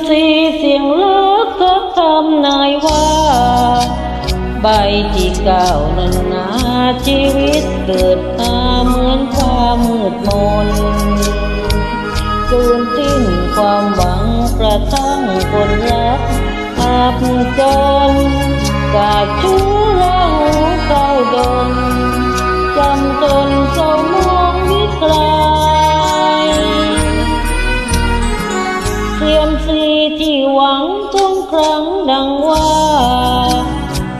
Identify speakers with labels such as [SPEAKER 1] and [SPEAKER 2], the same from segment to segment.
[SPEAKER 1] ซีเสียงรักทักทำนายว่าใบที่เก่านั้นนาชีวิตเกิดมาเหมือนความมืดมนสูญสิ้นความหวังกระทั่งคนรักอับจนกาบชู้และหูเศร้าดนจำจนเศร้ามองวิกลายเสียมสีที่หวังทุกครั้งดังว่า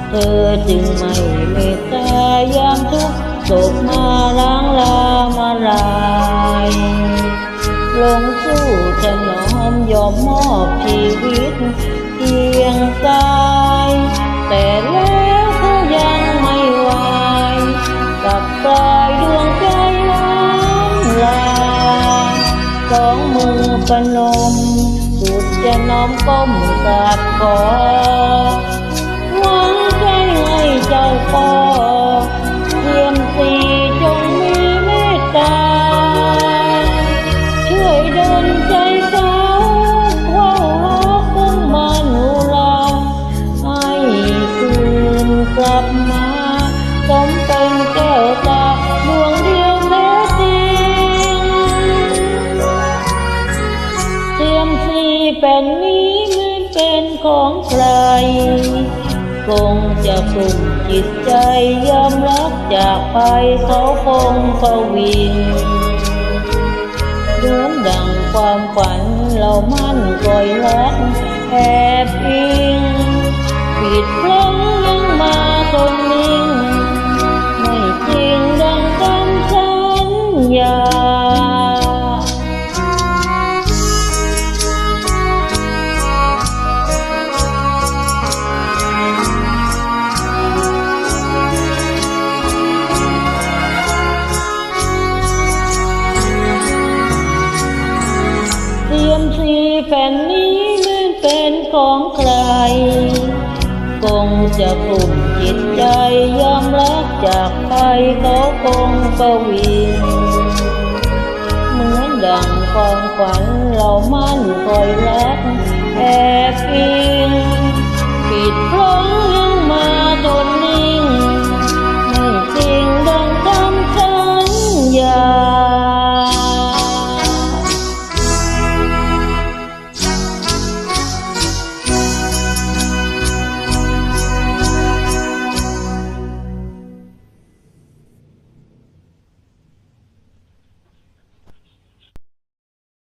[SPEAKER 1] เธอจึงไม่เมตตายามทุกข์โศกมาล้างลามาลายลงสู้ถนอมยอมมอบชีวิตเพียงกายแต่แล้วเขายังไม่ไหวกับปลายดวงใจล้ำลาสองมือพนมสุดจะน้อมก้มกราบขอหวังใจให้เจ้าพ่อเทียมสีจงมีเมตตาช่วยดลใจเขาว่ารักคงมาหนูลาให้คืนกลับมาสมเป็นแก้วตาดวงเดียวแท้จริงเทียมสีเป็นนี้ไม่เป็นของใครคงจะกลุ่มจิตใจยอมรับจากไปเขาคงประวิงเหมือนดังความฝันเรามั่นคอยรักแอบอิงผิดพลั้งยังมาทนนิ่งไม่จริงดังคำสัญญาเทียมสีแผ่นนี้ไม่เป็นของใครคงจะกลุ่มจิตใจยอมรับจากไปเขาคงประวิงเหมือนดังความฝันเรามั่นคอยรักแอบอิงผิดพลั้งยังมาทนนิ่ง